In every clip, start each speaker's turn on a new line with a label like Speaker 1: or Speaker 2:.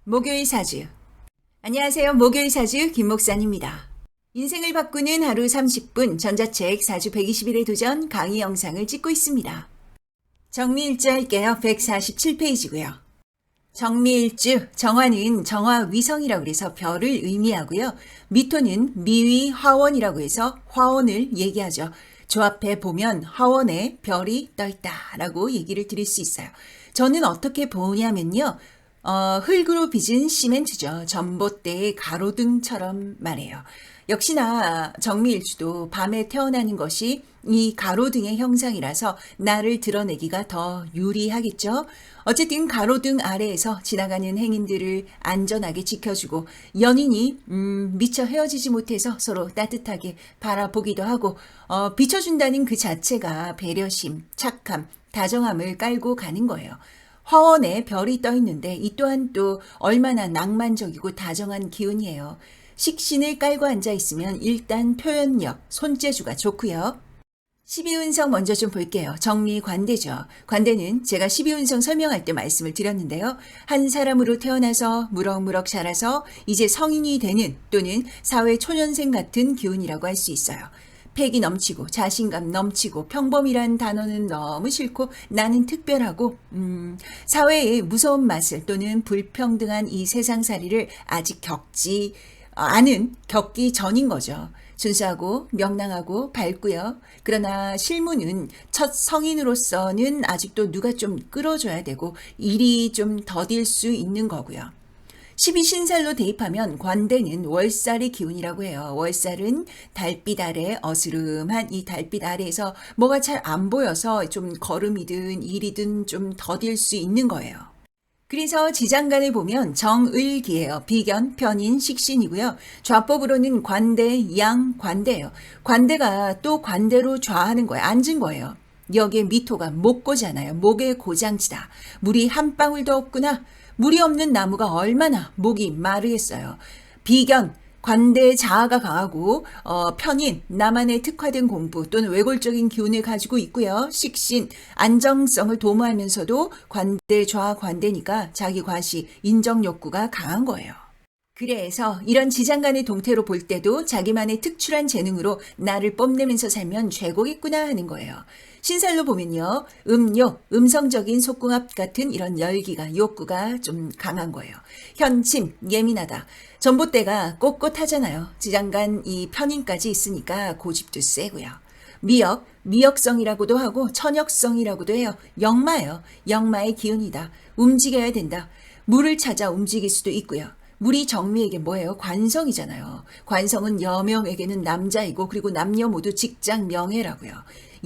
Speaker 1: 목요일 사주. 안녕하세요. 목요일 사주 김 목사입니다. 인생을 바꾸는 하루 30분 전자책 사주 120일의 도전 강의 영상을 찍고 있습니다. 정미일주 할게요. 147페이지고요. 정미일주, 정화는 정화위성이라고 해서 별을 의미하고요. 미토는 미위 화원이라고 해서 화원을 얘기하죠. 조합해 보면 화원에 별이 떠있다라고 얘기를 드릴 수 있어요. 저는 어떻게 보냐면요. 흙으로 빚은 시멘트죠. 전봇대의 가로등처럼 말해요. 역시나 정미일주도 밤에 태어나는 것이 이 가로등의 형상이라서 나를 드러내기가 더 유리하겠죠. 어쨌든 가로등 아래에서 지나가는 행인들을 안전하게 지켜주고 연인이 미처 헤어지지 못해서 서로 따뜻하게 바라보기도 하고 비춰준다는 그 자체가 배려심, 착함, 다정함을 깔고 가는 거예요. 화원에 별이 떠 있는데 이 또한 또 얼마나 낭만적이고 다정한 기운이에요. 식신을 깔고 앉아 있으면 일단 표현력, 손재주가 좋고요. 12운성 먼저 좀 볼게요. 정미관대죠. 관대는 제가 12운성 설명할 때 말씀을 드렸는데요. 한 사람으로 태어나서 무럭무럭 자라서 이제 성인이 되는 또는 사회 초년생 같은 기운이라고 할 수 있어요. 패기 넘치고 자신감 넘치고 평범이란 단어는 너무 싫고 나는 특별하고 사회의 무서운 맛을 또는 불평등한 이 세상살이를 아직 겪기 전인 거죠. 순수하고 명랑하고 밝고요. 그러나 실무는 첫 성인으로서는 아직도 누가 좀 끌어줘야 되고 일이 좀 더딜 수 있는 거고요. 12신살로 대입하면 관대는 월살의 기운이라고 해요. 월살은 달빛 아래 어스름한 이 달빛 아래에서 뭐가 잘 안 보여서 좀 걸음이든 일이든 좀 더딜 수 있는 거예요. 그래서 지장간을 보면 정을기예요. 비견, 편인, 식신이고요. 좌법으로는 관대, 양관대예요. 관대가 또 관대로 좌하는 거예요. 앉은 거예요. 여기에 미토가 목고잖아요. 목의 고장지다. 물이 한 방울도 없구나. 물이 없는 나무가 얼마나 목이 마르겠어요. 비견, 관대의 자아가 강하고 편인, 나만의 특화된 공부 또는 외골적인 기운을 가지고 있고요. 식신, 안정성을 도모하면서도 관대, 좌관대니까 자기 과시, 인정 욕구가 강한 거예요. 그래서 이런 지장간의 동태로 볼 때도 자기만의 특출한 재능으로 나를 뽐내면서 살면 최고겠구나 하는 거예요. 신살로 보면요. 음욕, 음성적인 속궁합 같은 이런 열기가, 욕구가 좀 강한 거예요. 현침, 예민하다. 전봇대가 꼿꼿하잖아요. 지장간 이 편인까지 있으니까 고집도 세고요. 미역, 미역성이라고도 하고 천역성이라고도 해요. 역마예요. 역마의 기운이다. 움직여야 된다. 물을 찾아 움직일 수도 있고요. 물이 정미에게 뭐예요? 관성이잖아요. 관성은 여명에게는 남자이고 그리고 남녀 모두 직장 명예라고요.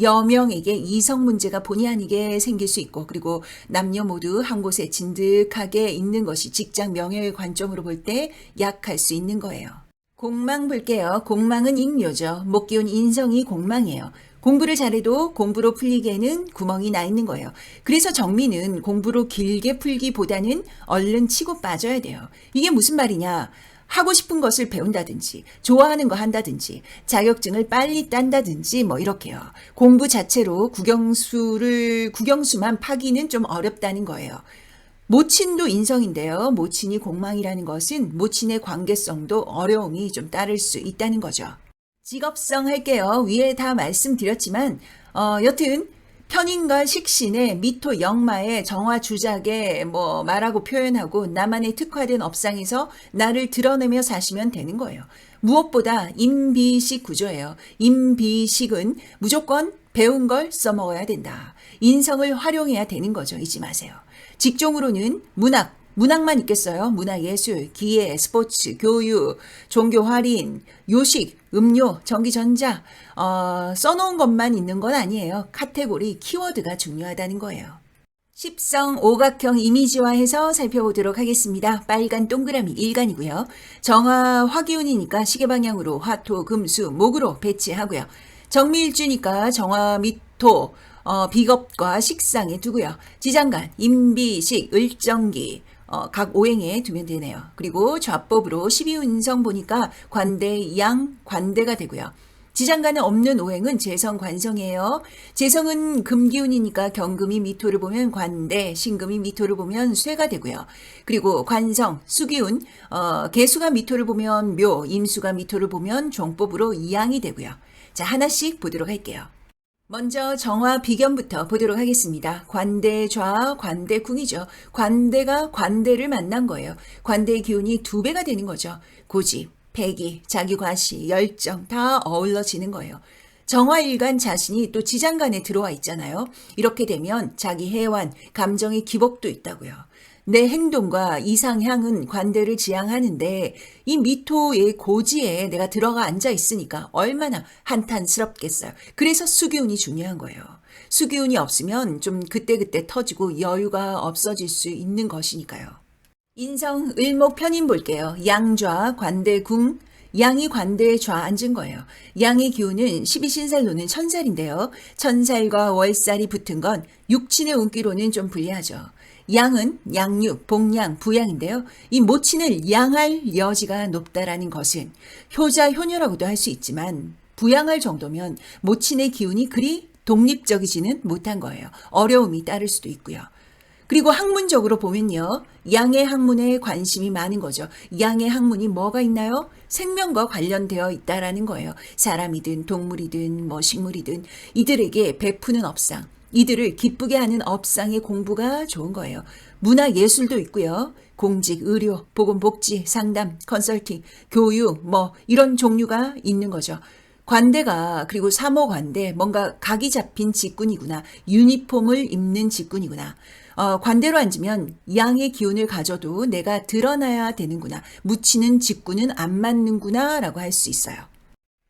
Speaker 1: 여명에게 이성 문제가 본의 아니게 생길 수 있고 그리고 남녀 모두 한 곳에 진득하게 있는 것이 직장 명예의 관점으로 볼 때 약할 수 있는 거예요. 공망 볼게요. 공망은 인묘죠. 목기운 인성이 공망이에요. 공부를 잘해도 공부로 풀리기에는 구멍이 나 있는 거예요. 그래서 정미는 공부로 길게 풀기보다는 얼른 치고 빠져야 돼요. 이게 무슨 말이냐? 하고 싶은 것을 배운다든지 좋아하는 거 한다든지 자격증을 빨리 딴다든지 뭐 이렇게요. 공부 자체로 국영수만 파기는 좀 어렵다는 거예요. 모친도 인성인데요. 모친이 공망이라는 것은 모친의 관계성도 어려움이 좀 따를 수 있다는 거죠. 직업성 할게요. 위에 다 말씀드렸지만 여튼 편인과 식신의 미토 역마의 정화 주작에 뭐 말하고 표현하고 나만의 특화된 업상에서 나를 드러내며 사시면 되는 거예요. 무엇보다 임비식 구조예요. 임비식은 무조건 배운 걸 써먹어야 된다. 인성을 활용해야 되는 거죠. 잊지 마세요. 직종으로는 문학만 있겠어요? 문화예술, 기예, 스포츠, 교육, 종교 할인, 요식, 음료, 전기전자 써놓은 것만 있는 건 아니에요. 카테고리, 키워드가 중요하다는 거예요. 십성 오각형 이미지화해서 살펴보도록 하겠습니다. 빨간 동그라미 일간이고요. 정화 화기운이니까 시계방향으로 화토, 금수, 목으로 배치하고요. 정미일주니까 정화 미토, 비겁과 식상에 두고요. 지장간, 임비식, 을정기 각 오행에 두면 되네요. 그리고 좌법으로 12운성 보니까 관대, 양, 관대가 되고요. 지장간에 없는 오행은 재성 관성이에요. 재성은 금기운이니까 경금이 미토를 보면 관대, 신금이 미토를 보면 쇠가 되고요. 그리고 관성, 수기운, 개수가 미토를 보면 묘, 임수가 미토를 보면 종법으로 양이 되고요. 자, 하나씩 보도록 할게요. 먼저 정화 비견부터 보도록 하겠습니다. 관대 좌, 관대 궁이죠. 관대가 관대를 만난 거예요. 관대의 기운이 2배가 되는 거죠. 고집, 패기, 자기 과시, 열정 다 어우러지는 거예요. 정화일간 자신이 또 지장간에 들어와 있잖아요. 이렇게 되면 자기 해완, 감정의 기복도 있다고요. 내 행동과 이상향은 관대를 지향하는데 이 미토의 고지에 내가 들어가 앉아 있으니까 얼마나 한탄스럽겠어요. 그래서 수기운이 중요한 거예요. 수기운이 없으면 좀 그때그때 터지고 여유가 없어질 수 있는 것이니까요. 인성 을목 편인 볼게요. 양좌 관대궁. 양이 관대에 좌 앉은 거예요. 양의 기운은 12신살로는 천살인데요. 천살과 월살이 붙은 건 육친의 운기로는 좀 불리하죠. 양은 양육, 복양, 부양인데요. 이 모친을 양할 여지가 높다라는 것은 효자, 효녀라고도 할 수 있지만 부양할 정도면 모친의 기운이 그리 독립적이지는 못한 거예요. 어려움이 따를 수도 있고요. 그리고 학문적으로 보면요. 양의 학문에 관심이 많은 거죠. 양의 학문이 뭐가 있나요? 생명과 관련되어 있다라는 거예요. 사람이든 동물이든 뭐 식물이든 이들에게 베푸는 업상, 이들을 기쁘게 하는 업상의 공부가 좋은 거예요. 문화 예술도 있고요. 공직, 의료, 보건복지, 상담, 컨설팅, 교육 뭐 이런 종류가 있는 거죠. 관대가 그리고 사모관대 뭔가 각이 잡힌 직군이구나. 유니폼을 입는 직군이구나. 관대로 앉으면 양의 기운을 가져도 내가 드러나야 되는구나. 묻히는 직군은 안 맞는구나 라고 할 수 있어요.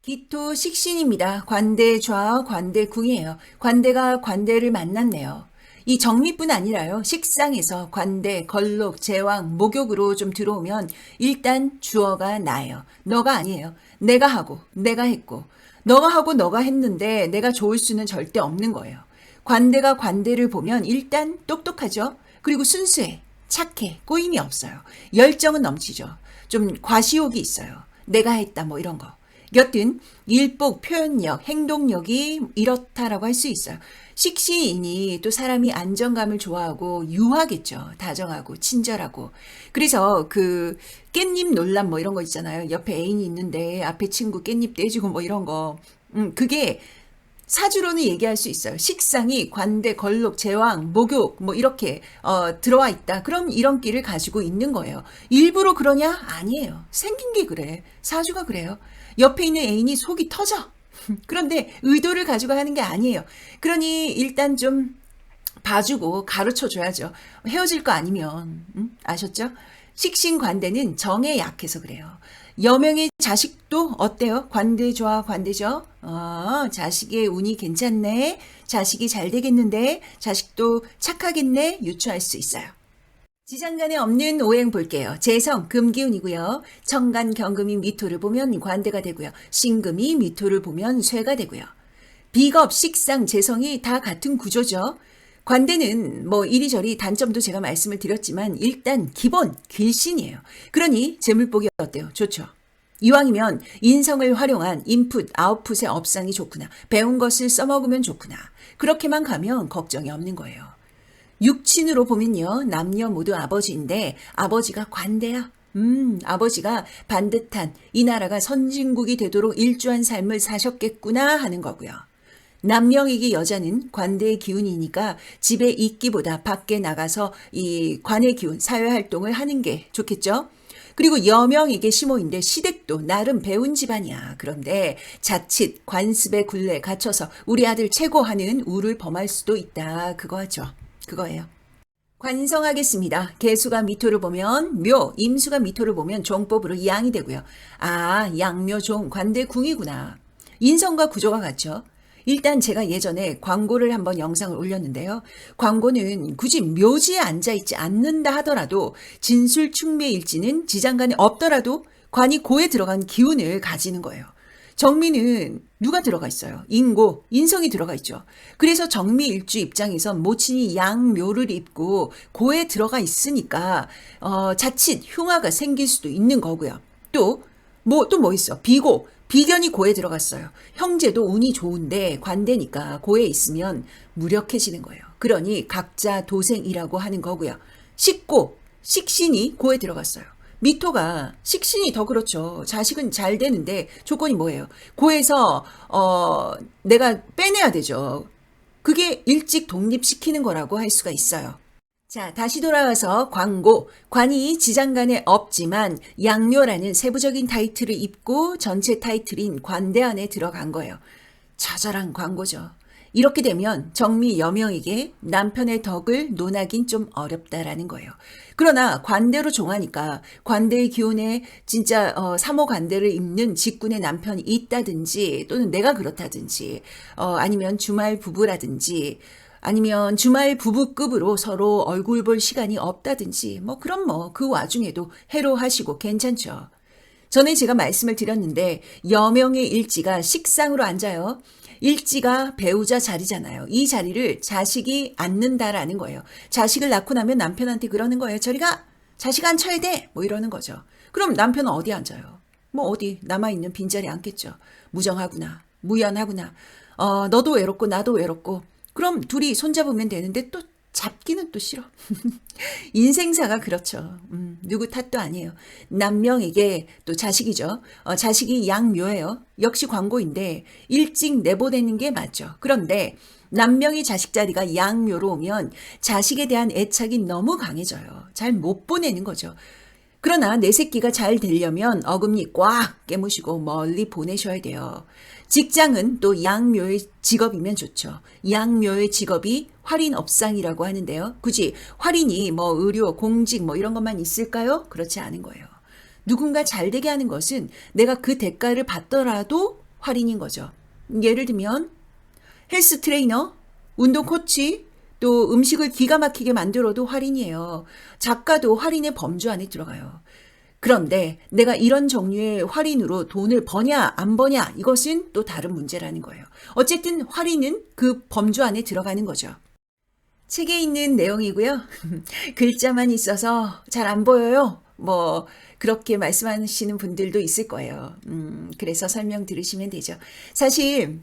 Speaker 1: 기토 식신입니다. 관대 좌, 관대 궁이에요. 관대가 관대를 만났네요. 이 정미뿐 아니라요. 식상에서 관대, 걸록, 제왕, 목욕으로 좀 들어오면 일단 주어가 나예요. 너가 아니에요. 내가 하고, 내가 했고. 너가 하고 너가 했는데 내가 좋을 수는 절대 없는 거예요. 관대가 관대를 보면 일단 똑똑하죠. 그리고 순수해, 착해, 꼬임이 없어요. 열정은 넘치죠. 좀 과시욕이 있어요. 내가 했다 뭐 이런 거. 여튼 일복, 표현력, 행동력이 이렇다라고 할 수 있어요. 식시인이 또 사람이 안정감을 좋아하고 유하겠죠. 다정하고 친절하고. 그래서 그 깻잎 논란 뭐 이런 거 있잖아요. 옆에 애인이 있는데 앞에 친구 깻잎 떼주고 뭐 이런 거. 그게 사주로는 얘기할 수 있어요. 식상이 관대, 걸록, 제왕, 목욕 뭐 이렇게 들어와 있다. 그럼 이런 끼를 가지고 있는 거예요. 일부러 그러냐? 아니에요. 생긴 게 그래. 사주가 그래요. 옆에 있는 애인이 속이 터져. 그런데 의도를 가지고 하는 게 아니에요. 그러니 일단 좀 봐주고 가르쳐줘야죠. 헤어질 거 아니면. 아셨죠? 식신관대는 정에 약해서 그래요. 여명의 자식도 어때요? 관대 좋아, 관대죠? 자식의 운이 괜찮네. 자식이 잘 되겠는데. 자식도 착하겠네. 유추할 수 있어요. 지장간에 없는 오행 볼게요. 재성, 금기운이고요. 정간, 경금이 미토를 보면 관대가 되고요. 신금이 미토를 보면 쇠가 되고요. 비겁, 식상, 재성이 다 같은 구조죠. 관대는 뭐 이리저리 단점도 제가 말씀을 드렸지만 일단 기본 길신이에요. 그러니 재물복이 어때요? 좋죠. 이왕이면 인성을 활용한 인풋, 아웃풋의 업상이 좋구나. 배운 것을 써먹으면 좋구나. 그렇게만 가면 걱정이 없는 거예요. 육친으로 보면요. 남녀 모두 아버지인데 아버지가 관대야. 아버지가 반듯한 이 나라가 선진국이 되도록 일주한 삶을 사셨겠구나 하는 거고요. 남명에게 여자는 관대의 기운이니까 집에 있기보다 밖에 나가서 이 관의 기운, 사회활동을 하는 게 좋겠죠. 그리고 여명에게 시모인데 시댁도 나름 배운 집안이야. 그런데 자칫 관습의 굴레에 갇혀서 우리 아들 최고 하는 우를 범할 수도 있다. 그거죠. 그거예요. 관성하겠습니다. 개수가 미토를 보면 묘, 임수가 미토를 보면 종법으로 양이 되고요. 아, 양묘종 관대궁이구나. 인성과 구조가 같죠. 일단 제가 예전에 광고를 한번 영상을 올렸는데요. 광고는 굳이 묘지에 앉아있지 않는다 하더라도 진술충매일지는 지장간에 없더라도 관이 고에 들어간 기운을 가지는 거예요. 정미는 누가 들어가 있어요? 인고, 인성이 들어가 있죠. 그래서 정미일주 입장에서 모친이 양묘를 입고 고에 들어가 있으니까 자칫 흉화가 생길 수도 있는 거고요. 또 뭐 있어? 비고, 비견이 고에 들어갔어요. 형제도 운이 좋은데 관대니까 고에 있으면 무력해지는 거예요. 그러니 각자 도생이라고 하는 거고요. 식고, 식신이 고에 들어갔어요. 미토가 식신이 더 그렇죠. 자식은 잘 되는데 조건이 뭐예요? 고에서 내가 빼내야 되죠. 그게 일찍 독립시키는 거라고 할 수가 있어요. 자, 다시 돌아와서 관고. 관이 지장간에 없지만 양묘라는 세부적인 타이틀을 입고 전체 타이틀인 관대 안에 들어간 거예요. 처절한 광고죠. 이렇게 되면 정미 여명에게 남편의 덕을 논하긴 좀 어렵다라는 거예요. 그러나 관대로 종하니까 관대의 기운에 진짜 삼호 관대를 입는 직군의 남편이 있다든지 또는 내가 그렇다든지 아니면 주말 부부라든지 아니면 주말 부부급으로 서로 얼굴 볼 시간이 없다든지 그럼 그 와중에도 해로하시고 괜찮죠. 전에 제가 말씀을 드렸는데 여명의 일지가 식상으로 앉아요. 일지가 배우자 자리잖아요. 이 자리를 자식이 앉는다라는 거예요. 자식을 낳고 나면 남편한테 그러는 거예요. 저리가 자식 앉혀야 돼. 이러는 거죠. 그럼 남편은 어디 앉아요? 어디 남아있는 빈자리 앉겠죠. 무정하구나. 무연하구나. 너도 외롭고 나도 외롭고 그럼 둘이 손잡으면 되는데 또 잡기는 또 싫어. 인생사가 그렇죠. 누구 탓도 아니에요. 남명에게 또 자식이죠. 자식이 양묘예요. 역시 광고인데 일찍 내보내는 게 맞죠. 그런데 남명이 자식 자리가 양묘로 오면 자식에 대한 애착이 너무 강해져요. 잘 못 보내는 거죠. 그러나 내 새끼가 잘 되려면 어금니 꽉 깨무시고 멀리 보내셔야 돼요. 직장은 또 양묘의 직업이면 좋죠. 양묘의 직업이 활인업상이라고 하는데요. 굳이 활인이 의료, 공직 이런 것만 있을까요? 그렇지 않은 거예요. 누군가 잘 되게 하는 것은 내가 그 대가를 받더라도 활인인 거죠. 예를 들면 헬스 트레이너, 운동 코치, 또 음식을 기가 막히게 만들어도 활인이에요. 작가도 활인의 범주 안에 들어가요. 그런데 내가 이런 종류의 활인으로 돈을 버냐 안 버냐 이것은 또 다른 문제라는 거예요. 어쨌든 활인은 그 범주 안에 들어가는 거죠. 책에 있는 내용이고요. 글자만 있어서 잘 안 보여요. 그렇게 말씀하시는 분들도 있을 거예요. 그래서 설명 들으시면 되죠. 사실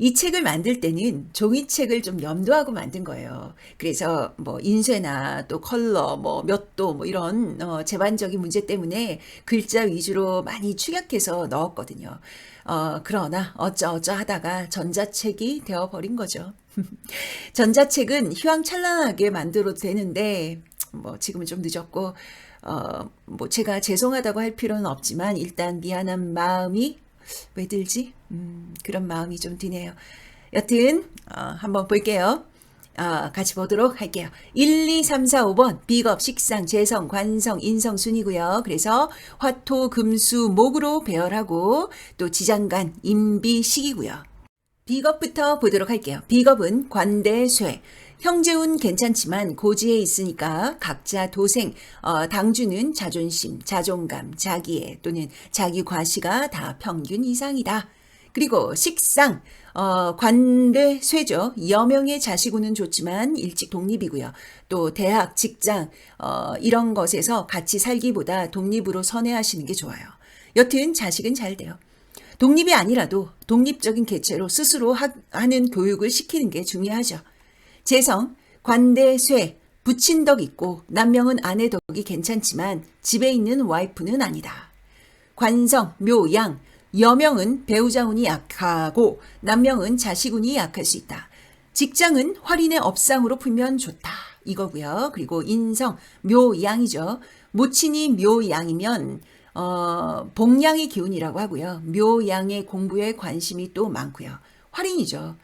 Speaker 1: 이 책을 만들 때는 종이책을 좀 염두하고 만든 거예요. 그래서 인쇄나 또 컬러, 몇 도 이런 제반적인 문제 때문에 글자 위주로 많이 축약해서 넣었거든요. 그러나 어쩌어쩌 하다가 전자책이 되어버린 거죠. 전자책은 휘황찬란하게 만들어도 되는데 지금은 좀 늦었고 제가 죄송하다고 할 필요는 없지만 일단 미안한 마음이 왜 들지? 그런 마음이 좀 드네요. 여튼 한번 볼게요. 같이 보도록 할게요. 1, 2, 3, 4, 5번 비겁, 식상, 재성, 관성, 인성 순이고요. 그래서 화토, 금수, 목으로 배열하고 또 지장간, 임비, 식이고요. 비겁부터 보도록 할게요. 비겁은 관대, 쇠. 형제운 괜찮지만 고지에 있으니까 각자 도생, 당주는 자존심, 자존감, 자기애 또는 자기 과시가 다 평균 이상이다. 그리고 식상, 관대, 쇠죠. 여명의 자식우는 좋지만 일찍 독립이고요. 또 대학, 직장 이런 것에서 같이 살기보다 독립으로 선회하시는 게 좋아요. 여튼 자식은 잘 돼요. 독립이 아니라도 독립적인 개체로 스스로 하는 교육을 시키는 게 중요하죠. 재성, 관대, 쇠, 부친 덕 있고 남명은 아내 덕이 괜찮지만 집에 있는 와이프는 아니다. 관성, 묘, 양, 여명은 배우자 운이 약하고 남명은 자식 운이 약할 수 있다. 직장은 활인의 업상으로 풀면 좋다. 이거고요. 그리고 인성, 묘, 양이죠. 모친이 묘, 양이면 복양의 기운이라고 하고요. 묘, 양의 공부에 관심이 또 많고요. 활인이죠.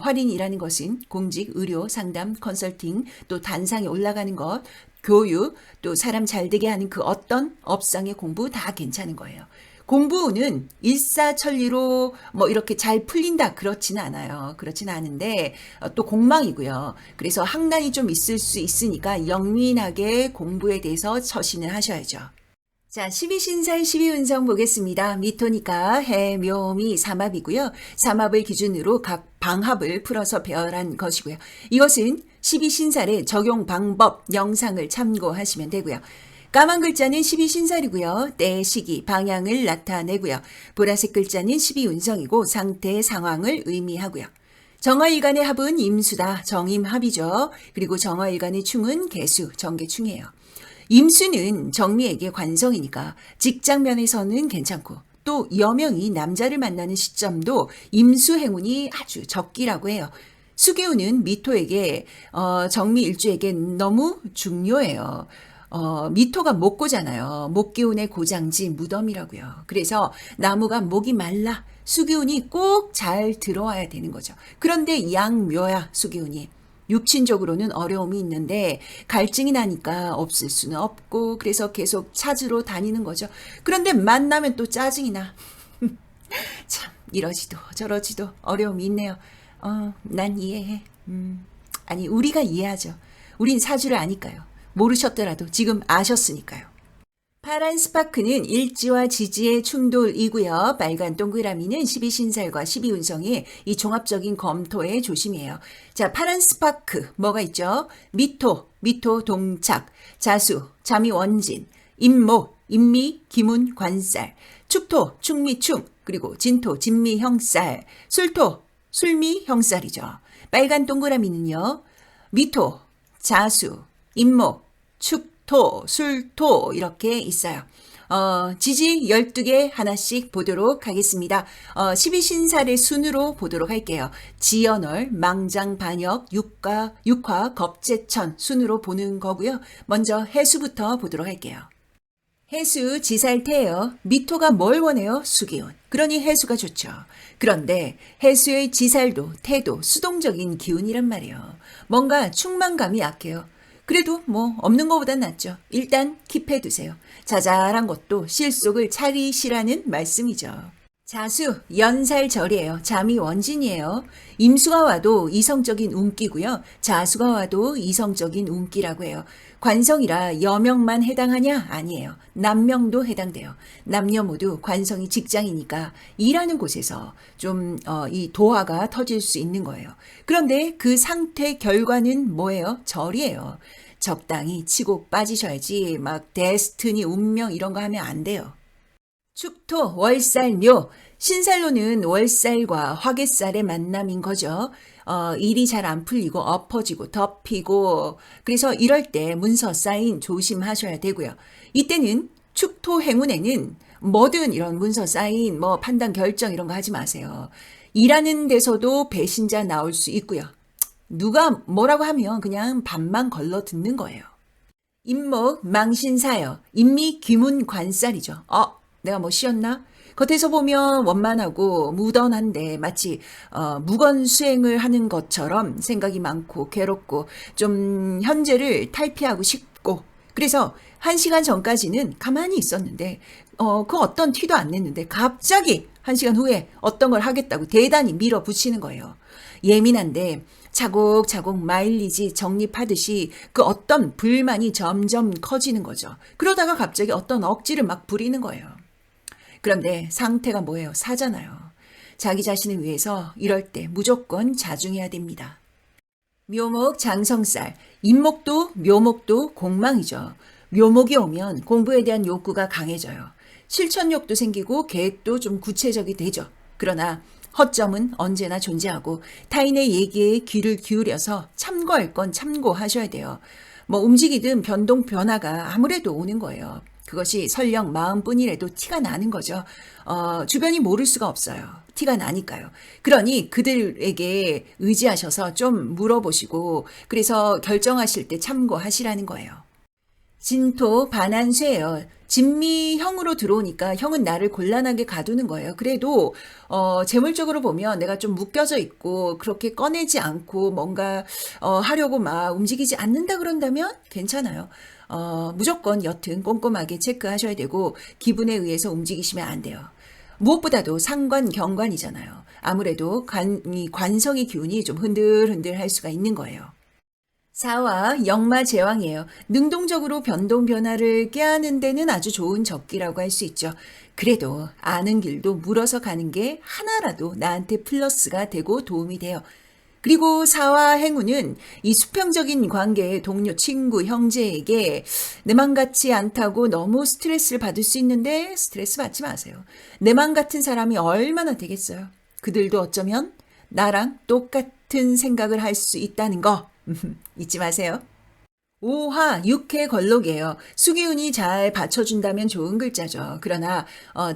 Speaker 1: 활인이라는 것은 공직, 의료, 상담, 컨설팅, 또 단상에 올라가는 것, 교육, 또 사람 잘 되게 하는 그 어떤 업상의 공부 다 괜찮은 거예요. 공부는 일사천리로 이렇게 잘 풀린다 그렇지는 않아요. 그렇지는 않은데 또 공망이고요. 그래서 학난이 좀 있을 수 있으니까 영민하게 공부에 대해서 처신을 하셔야죠. 자, 12신살 12운성 보겠습니다. 미토니까 해, 묘, 미, 삼합이고요. 삼합을 기준으로 각 방합을 풀어서 배열한 것이고요. 이것은 12신살의 적용 방법 영상을 참고하시면 되고요. 까만 글자는 12신살이고요. 때, 시기, 방향을 나타내고요. 보라색 글자는 12운성이고 상태, 상황을 의미하고요. 정화일간의 합은 임수다. 정임합이죠. 그리고 정화일간의 충은 개수, 정개충이에요. 임수는 정미에게 관성이니까 직장면에서는 괜찮고 또 여명이 남자를 만나는 시점도 임수 행운이 아주 적기라고 해요. 수기운은 미토에게 정미 일주에게 너무 중요해요. 미토가 목고잖아요. 목기운의 고장지 무덤이라고요. 그래서 나무가 목이 말라 수기운이 꼭 잘 들어와야 되는 거죠. 그런데 양묘야 수기운이. 육친적으로는 어려움이 있는데 갈증이 나니까 없을 수는 없고 그래서 계속 찾으러 다니는 거죠. 그런데 만나면 또 짜증이 나. 참 이러지도 저러지도 어려움이 있네요. 난 이해해. 아니 우리가 이해하죠. 우린 사주를 아니까요. 모르셨더라도 지금 아셨으니까요. 파란 스파크는 일지와 지지의 충돌이고요. 빨간 동그라미는 12신살과 12운성의 이 종합적인 검토의 조심이에요. 자, 파란 스파크 뭐가 있죠? 미토, 미토 동착, 자수, 자미 원진, 임목, 임미, 기문, 관살, 축토, 축미, 충, 그리고 진토, 진미, 형살, 술토, 술미, 형살이죠. 빨간 동그라미는요. 미토, 자수, 임목, 축토, 술토 이렇게 있어요. 지지 12개 하나씩 보도록 하겠습니다. 12신살의 순으로 보도록 할게요. 지연월, 망장, 반역, 육화, 겁재천 순으로 보는 거고요. 먼저 해수부터 보도록 할게요. 해수 지살태예요. 미토가 뭘 원해요? 수기운. 그러니 해수가 좋죠. 그런데 해수의 지살도 태도 수동적인 기운이란 말이에요. 뭔가 충만감이 약해요. 그래도 뭐 없는 것보단 낫죠. 일단 킵해두세요. 자잘한 것도 실속을 차리시라는 말씀이죠. 자수, 연살절이에요. 잠이 원진이에요. 임수가 와도 이성적인 운기고요. 자수가 와도 이성적인 운기라고 해요. 관성이라 여명만 해당하냐? 아니에요. 남명도 해당돼요. 남녀 모두 관성이 직장이니까 일하는 곳에서 좀 이 도화가 터질 수 있는 거예요. 그런데 그 상태 결과는 뭐예요? 절이에요. 적당히 치고 빠지셔야지 막 데스티니, 운명 이런 거 하면 안 돼요. 축토, 월살, 묘. 신살로는 월살과 화개살의 만남인 거죠. 일이 잘 안 풀리고 엎어지고 덮이고 그래서 이럴 때 문서 사인 조심하셔야 되고요. 이때는 축토 행운에는 뭐든 이런 문서 사인 뭐 판단 결정 이런 거 하지 마세요. 일하는 데서도 배신자 나올 수 있고요. 누가 뭐라고 하면 그냥 반만 걸러 듣는 거예요. 임목, 망신사여, 임미, 귀문, 관살이죠. 내가 뭐 쉬었나? 겉에서 보면 원만하고 무던한데 마치 무건수행을 하는 것처럼 생각이 많고 괴롭고 좀 현재를 탈피하고 싶고 그래서 1시간 전까지는 가만히 있었는데 그 어떤 티도 안 냈는데 갑자기 1시간 후에 어떤 걸 하겠다고 대단히 밀어붙이는 거예요. 예민한데 차곡차곡 마일리지 적립하듯이 그 어떤 불만이 점점 커지는 거죠. 그러다가 갑자기 어떤 억지를 막 부리는 거예요. 그런데 상태가 뭐예요? 사잖아요. 자기 자신을 위해서 이럴 때 무조건 자중해야 됩니다. 묘목 장성살, 임목도 묘목도 공망이죠. 묘목이 오면 공부에 대한 욕구가 강해져요. 실천욕도 생기고 계획도 좀 구체적이 되죠. 그러나 허점은 언제나 존재하고 타인의 얘기에 귀를 기울여서 참고할 건 참고하셔야 돼요. 뭐 움직이든 변동 변화가 아무래도 오는 거예요. 그것이 설령 마음뿐이라도 티가 나는 거죠. 주변이 모를 수가 없어요. 티가 나니까요. 그러니 그들에게 의지하셔서 좀 물어보시고 그래서 결정하실 때 참고하시라는 거예요. 진토 반한쇠예요. 진미형으로 들어오니까 형은 나를 곤란하게 가두는 거예요. 그래도 재물적으로 보면 내가 좀 묶여져 있고 그렇게 꺼내지 않고 뭔가 하려고 막 움직이지 않는다 그런다면 괜찮아요. 무조건 여튼 꼼꼼하게 체크하셔야 되고 기분에 의해서 움직이시면 안 돼요. 무엇보다도 상관 경관이잖아요. 아무래도 관성의 기운이 좀 흔들흔들 할 수가 있는 거예요. 사와 역마 제왕이에요. 능동적으로 변동 변화를 꾀하는 데는 아주 좋은 적기라고 할 수 있죠. 그래도 아는 길도 물어서 가는 게 하나라도 나한테 플러스가 되고 도움이 돼요. 그리고 사와 행운은 이 수평적인 관계의 동료, 친구, 형제에게 내 맘 같지 않다고 너무 스트레스를 받을 수 있는데 스트레스 받지 마세요. 내 맘 같은 사람이 얼마나 되겠어요. 그들도 어쩌면 나랑 똑같은 생각을 할 수 있다는 거 잊지 마세요. 오화, 육회 걸록이에요. 수기운이 잘 받쳐준다면 좋은 글자죠. 그러나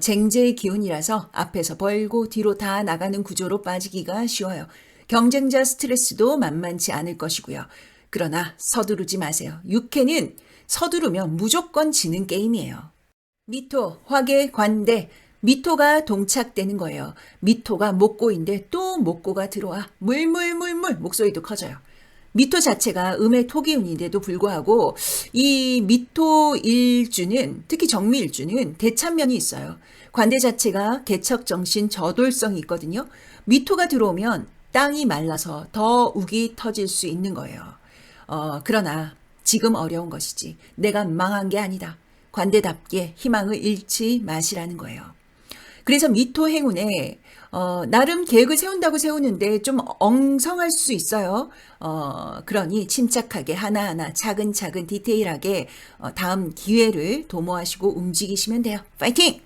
Speaker 1: 쟁제의 기운이라서 앞에서 벌고 뒤로 다 나가는 구조로 빠지기가 쉬워요. 경쟁자 스트레스도 만만치 않을 것이고요. 그러나 서두르지 마세요. 육회는 서두르면 무조건 지는 게임이에요. 미토, 화계, 관대. 미토가 동착되는 거예요. 미토가 목고인데 또 목고가 들어와. 물물물물 목소리도 커져요. 미토 자체가 음의 토기운인데도 불구하고 이 미토 일주는 특히 정미 일주는 대찬면이 있어요. 관대 자체가 개척정신 저돌성이 있거든요. 미토가 들어오면 땅이 말라서 더 우기 터질 수 있는 거예요. 그러나 지금 어려운 것이지 내가 망한 게 아니다. 관대답게 희망을 잃지 마시라는 거예요. 그래서 미토 행운에 나름 계획을 세운다고 세우는데 좀 엉성할 수 있어요. 그러니 침착하게 하나하나 차근차근 디테일하게 다음 기회를 도모하시고 움직이시면 돼요. 파이팅!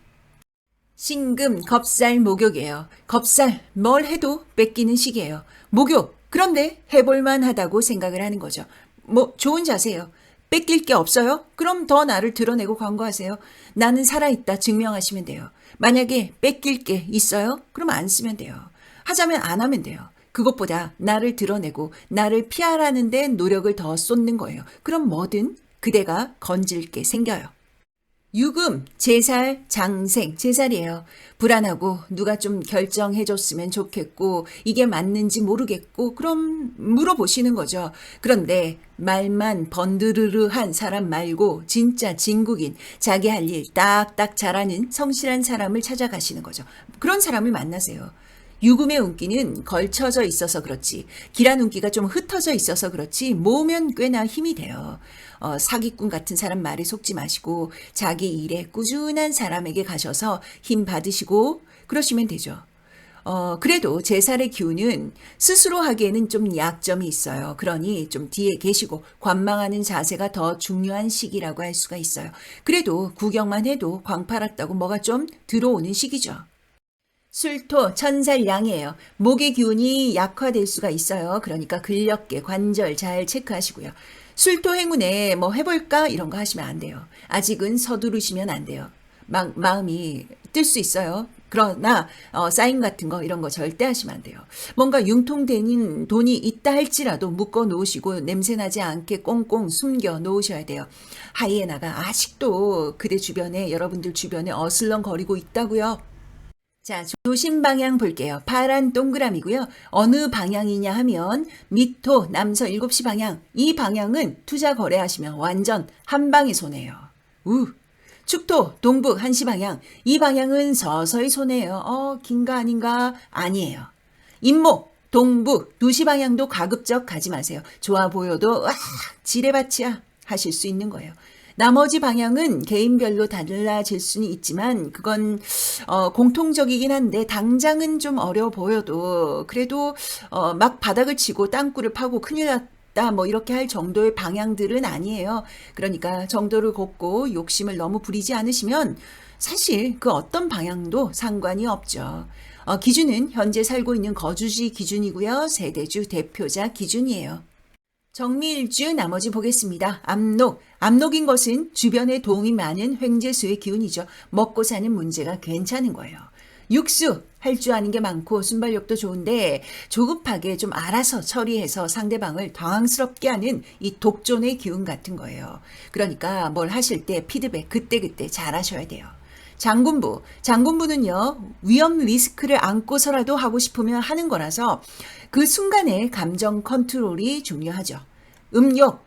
Speaker 1: 신금, 겁살, 목욕이에요. 겁살, 뭘 해도 뺏기는 시기예요. 목욕, 그런데 해볼만 하다고 생각을 하는 거죠. 뭐 좋은 자세예요. 뺏길 게 없어요? 그럼 더 나를 드러내고 광고하세요. 나는 살아있다 증명하시면 돼요. 만약에 뺏길 게 있어요? 그럼 안 쓰면 돼요. 하자면 안 하면 돼요. 그것보다 나를 드러내고 나를 피하라는 데 노력을 더 쏟는 거예요. 그럼 뭐든 그대가 건질 게 생겨요. 유금, 제살, 장생, 제살이에요. 불안하고 누가 좀 결정해줬으면 좋겠고 이게 맞는지 모르겠고 그럼 물어보시는 거죠. 그런데 말만 번드르르한 사람 말고 진짜 진국인 자기 할 일 딱딱 잘하는 성실한 사람을 찾아가시는 거죠. 그런 사람을 만나세요. 유금의 운기는 걸쳐져 있어서 그렇지 기란 운기가 좀 흩어져 있어서 그렇지 모으면 꽤나 힘이 돼요. 사기꾼 같은 사람 말에 속지 마시고 자기 일에 꾸준한 사람에게 가셔서 힘 받으시고 그러시면 되죠. 그래도 제살의 기운은 스스로 하기에는 좀 약점이 있어요. 그러니 좀 뒤에 계시고 관망하는 자세가 더 중요한 시기라고 할 수가 있어요. 그래도 구경만 해도 광팔았다고 뭐가 좀 들어오는 시기죠. 술토, 천살양이에요. 목의 기운이 약화될 수가 있어요. 그러니까 근력계, 관절 잘 체크하시고요. 술토 행운에 뭐 해볼까? 이런 거 하시면 안 돼요. 아직은 서두르시면 안 돼요. 마음이 뜰 수 있어요. 그러나 사인 같은 거 이런 거 절대 하시면 안 돼요. 뭔가 융통되는 돈이 있다 할지라도 묶어 놓으시고 냄새나지 않게 꽁꽁 숨겨 놓으셔야 돼요. 하이에나가 아직도 그대 주변에 여러분들 주변에 어슬렁거리고 있다고요. 자, 조심 방향 볼게요. 파란 동그라미고요. 어느 방향이냐 하면 미토, 남서 7시 방향. 이 방향은 투자 거래하시면 완전 한 방에 손해요. 축토, 동북 1시 방향. 이 방향은 서서히 손해요. 긴가 아닌가? 아니에요. 임목, 동북 2시 방향도 가급적 가지 마세요. 좋아 보여도 지뢰밭이야 하실 수 있는 거예요. 나머지 방향은 개인별로 달라질 수는 있지만 그건 공통적이긴 한데 당장은 좀 어려워 보여도 그래도 막 바닥을 치고 땅굴을 파고 큰일 났다 뭐 이렇게 할 정도의 방향들은 아니에요. 그러니까 정도를 걷고 욕심을 너무 부리지 않으시면 사실 그 어떤 방향도 상관이 없죠. 기준은 현재 살고 있는 거주지 기준이고요. 세대주 대표자 기준이에요. 정미일주 나머지 보겠습니다. 압록. 압록인 것은 주변에 도움이 많은 횡재수의 기운이죠. 먹고 사는 문제가 괜찮은 거예요. 육수. 할 줄 아는 게 많고 순발력도 좋은데 조급하게 좀 알아서 처리해서 상대방을 당황스럽게 하는 이 독존의 기운 같은 거예요. 그러니까 뭘 하실 때 피드백 그때그때 잘 하셔야 돼요. 장군부. 장군부는요, 위험 리스크를 안고서라도 하고 싶으면 하는 거라서 그 순간의 감정 컨트롤이 중요하죠. 음욕.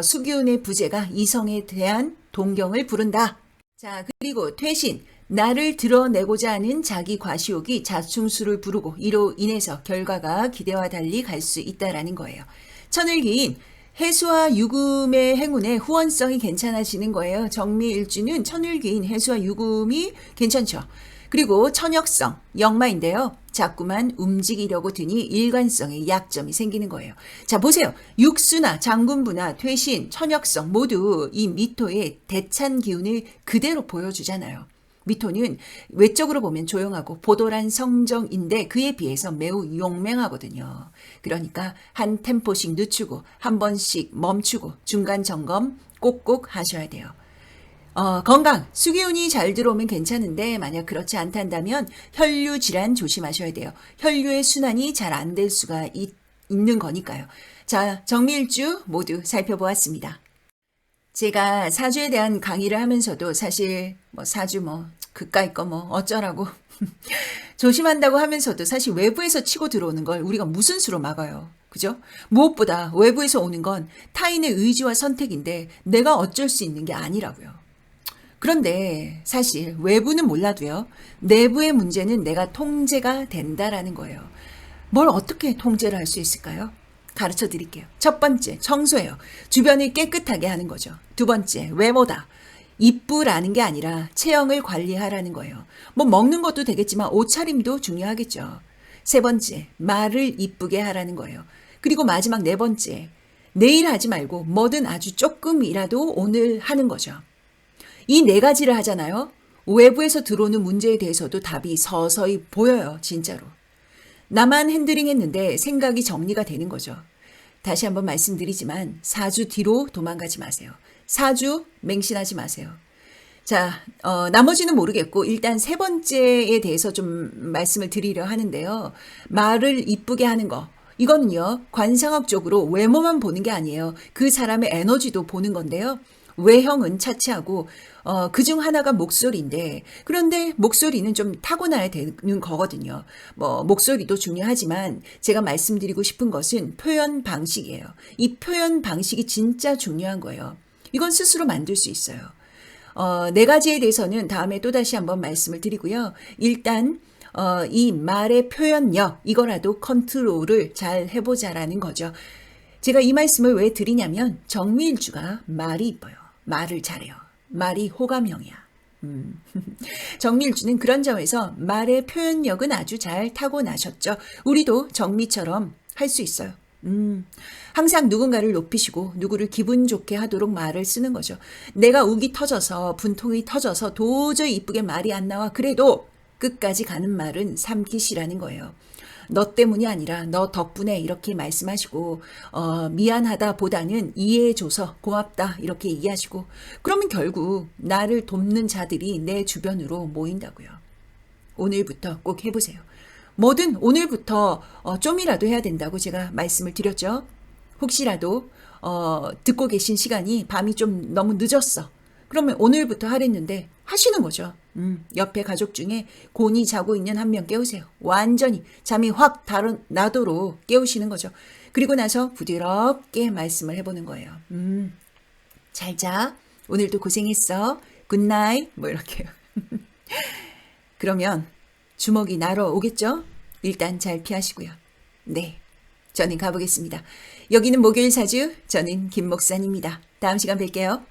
Speaker 1: 수기운의 부재가 이성에 대한 동경을 부른다. 자, 그리고 퇴신. 나를 드러내고자 하는 자기 과시욕이 자충수를 부르고 이로 인해서 결과가 기대와 달리 갈 수 있다라는 거예요. 천을기인. 해수와 유금의 행운에 후원성이 괜찮아지는 거예요. 정미일주는 천을기인 해수와 유금이 괜찮죠. 그리고 천역성, 역마인데요. 자꾸만 움직이려고 드니 일관성에 약점이 생기는 거예요. 자, 보세요. 육수나 장군부나 퇴신, 천역성 모두 이 미토의 대찬 기운을 그대로 보여주잖아요. 미토는 외적으로 보면 조용하고 보돌한 성정인데 그에 비해서 매우 용맹하거든요. 그러니까 한 템포씩 늦추고 한 번씩 멈추고 중간 점검 꼭꼭 하셔야 돼요. 건강, 수기운이 잘 들어오면 괜찮은데 만약 그렇지 않다면 혈류 질환 조심하셔야 돼요. 혈류의 순환이 잘 안 될 수가 있는 거니까요. 자, 정밀주 모두 살펴보았습니다. 제가 사주에 대한 강의를 하면서도 사실 사주 그까이 거 어쩌라고 조심한다고 하면서도 사실 외부에서 치고 들어오는 걸 우리가 무슨 수로 막아요. 그죠? 무엇보다 외부에서 오는 건 타인의 의지와 선택인데 내가 어쩔 수 있는 게 아니라고요. 그런데 사실 외부는 몰라도요. 내부의 문제는 내가 통제가 된다라는 거예요. 뭘 어떻게 통제를 할 수 있을까요? 가르쳐 드릴게요. 첫 번째, 청소예요. 주변을 깨끗하게 하는 거죠. 두 번째, 외모다. 이쁘라는 게 아니라 체형을 관리하라는 거예요. 먹는 것도 되겠지만 옷차림도 중요하겠죠. 세 번째, 말을 이쁘게 하라는 거예요. 그리고 마지막 네 번째, 내일 하지 말고 뭐든 아주 조금이라도 오늘 하는 거죠. 이 네 가지를 하잖아요. 외부에서 들어오는 문제에 대해서도 답이 서서히 보여요. 진짜로. 나만 핸들링 했는데 생각이 정리가 되는 거죠. 다시 한번 말씀드리지만 사주 뒤로 도망가지 마세요. 사주 맹신하지 마세요. 자, 나머지는 모르겠고 일단 세 번째에 대해서 좀 말씀을 드리려 하는데요. 말을 이쁘게 하는 거. 이거는요. 관상학적으로 외모만 보는 게 아니에요. 그 사람의 에너지도 보는 건데요. 외형은 차치하고 그중 하나가 목소리인데 그런데 목소리는 좀 타고나야 되는 거거든요. 목소리도 중요하지만 제가 말씀드리고 싶은 것은 표현 방식이에요. 이 표현 방식이 진짜 중요한 거예요. 이건 스스로 만들 수 있어요. 네 가지에 대해서는 다음에 또다시 한번 말씀을 드리고요. 일단 이 말의 표현력 이거라도 컨트롤을 잘 해보자라는 거죠. 제가 이 말씀을 왜 드리냐면 정미일주가 말이 이뻐요. 말을 잘해요. 말이 호감형이야. 정미일주는 그런 점에서 말의 표현력은 아주 잘 타고나셨죠. 우리도 정미처럼 할 수 있어요. 항상 누군가를 높이시고 누구를 기분 좋게 하도록 말을 쓰는 거죠. 내가 욱이 터져서 분통이 터져서 도저히 이쁘게 말이 안 나와. 그래도 끝까지 가는 말은 삼키시라는 거예요. 너 때문이 아니라 너 덕분에 이렇게 말씀하시고 미안하다 보다는 이해해줘서 고맙다 이렇게 얘기하시고 그러면 결국 나를 돕는 자들이 내 주변으로 모인다고요. 오늘부터 꼭 해보세요. 뭐든 오늘부터 좀이라도 해야 된다고 제가 말씀을 드렸죠. 혹시라도 듣고 계신 시간이 밤이 좀 너무 늦었어. 그러면 오늘부터 하랬는데 하시는 거죠. 옆에 가족 중에 곤히 자고 있는 한 명 깨우세요. 완전히 잠이 확 나도록 깨우시는 거죠. 그리고 나서 부드럽게 말씀을 해보는 거예요. 잘 자. 오늘도 고생했어. 굿나잇. 이렇게요. 그러면 주먹이 날아오겠죠? 일단 잘 피하시고요. 네. 저는 가보겠습니다. 여기는 목요일 사주. 저는 김 목사입니다. 다음 시간 뵐게요.